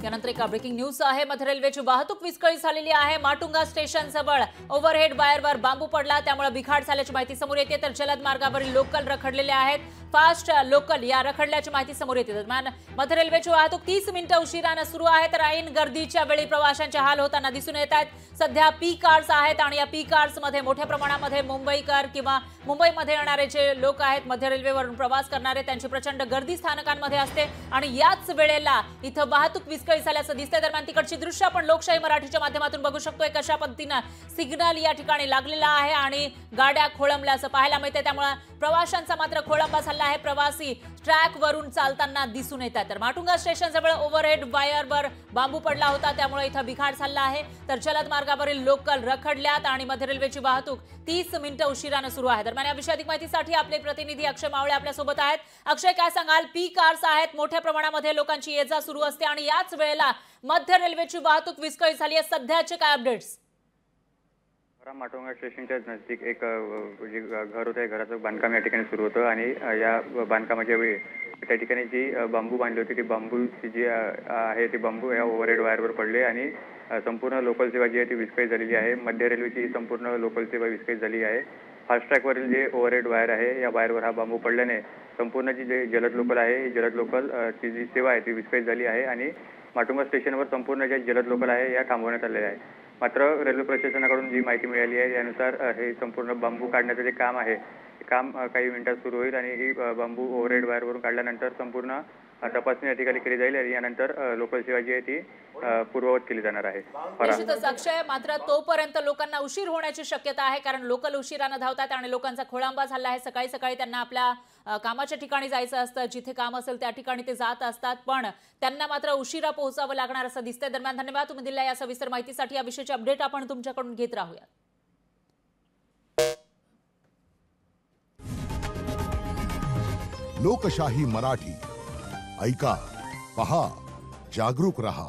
यानंतर एका breaking news आहे। मध्य रेल्वेची वाहतूक विस्कळीत झालेली आहे। माटुंगा स्टेशन जवळ ओव्हरहेड वायरवर बांबू पडला, त्यामुळे बिघाड झाल्याची माहिती समोर येते। तर जलद मार्गावरील लोकल रखडलेले आहेत। फास्ट लोकल या रखडल्याची माहिती समोर येते। दरम्यान मध्य रेल्वेची वाहतूक 30 मिनिटं उशिराने सुरू आहे। तर ऐन गर्दीच्या वेळी प्रवाशांचे हाल होताना दिसून येत आहेत। सध्या पीक आवर्स आहेत आणि या पीक आवर्स मध्ये मोठ्या प्रमाणामध्ये मुंबईकर किंवा मुंबईमध्ये येणारे जे लोक आहेत, मध्य रेल्वेवरून प्रवास करणारे, त्यांची प्रचंड गर्दी स्थानकांमध्ये असते आणि याच वेळेला इथं वाहतूक विस्कळीत झाल्याचं दिसतंय। दरम्यान तिकडची दृश्य आपण लोकशाही मराठीच्या माध्यमातून बघू शकतोय। कशा पद्धतीने सिग्नल या ठिकाणी लागलेला आहे आणि गाड्या खोळंबल्याचं पाहायला मिळते। त्यामुळे प्रवाशांचा मात्र खोळंबा झाला आहे। प्रवासी ट्रॅक वरून चालताना दिसून येतात। तर माटुंगा स्टेशन जवळ ओव्हरहेड वायरवर बांबू पडला होता, त्यामुळे इथं बिघाड झाला आहे। तर जलद मार्गावरील लोकल रखडल्यात आणि मध्य रेल्वेची वाहतूक 30 मिनिटं उशिराने सुरू आहे। दरम्यान या विषयी अधिक माहितीसाठी आपले प्रतिनिधी अक्षय मावळे आपल्या सोबत आहेत। अक्षय, काय सांगाल? पीक आवर्स आहेत, मोठ्या प्रमाणामध्ये लोकांची ये-जा सुरू असते आणि याच वेळेला मध्य रेल्वेची वाहतूक विस्कळीत झाली आहे। सध्याचे काय अपडेट्स? माटुंगा स्टेशनच्या नजदीक एक जे घर होतं, घराचं बांधकाम या ठिकाणी सुरू होतं आणि या बांधकामाच्या वेळी त्या ठिकाणी जी बांबू बांधली होती, ती बांबूची जी आहे ती बांबू या ओव्हरहेड वायरवर पडले आणि संपूर्ण लोकल सेवा जी आहे ती विस्कळीत झालेली आहे। मध्य रेल्वेची संपूर्ण लोकल सेवा विस्कळीत झाली आहे। फास्ट ट्रॅकवरील जे ओव्हरहेड वायर आहे, या वायरवर हा बांबू पडल्याने संपूर्ण जी जलद लोकल आहे, ही जलद लोकल ची जी सेवा आहे ती विस्कळीत झाली आहे आणि माटुंगा स्टेशनवर संपूर्ण ज्या जलद लोकल आहे या थांबवण्यात आलेल्या आहे। मात्र रेल्वे प्रशासनाकडून जी माहिती मिळाली आहे त्यानुसार हे संपूर्ण बांबू काढण्याचं जे काम आहे, ते काम काही मिनिटात सुरू होईल आणि ही बांबू ओव्हरहेड वायरवरून काढल्यानंतर संपूर्ण तपासणी या ठिकाणी केली जाईल आणि यानंतर लोकल सेवा जी आहे ती पूर्ववत केली जाणार आहे। निश्चितच अक्षय, मात्र तोपर्यंत लोकांना उशीर होण्याची शक्यता आहे, कारण लोकल उशिराने धावतात आणि लोकांचा खोळंबा झाला आहे। सकाळी सकाळी त्यांना आपल्या कामाच्या ठिकाणी जायचं असतं, जिथे काम असेल त्या ठिकाणी ते जात असतात, पण त्यांना मात्र उशिरा पोहोचावं लागणार असं दिसतंय। दरम्यान धन्यवाद तुम्ही दिलेल्या या सविस्तर माहितीसाठी। या विषयाची अपडेट आपण तुमच्याकडून घेत राहूया। लोकशाही मराठी ऐका, पहा, जागरूक रहा।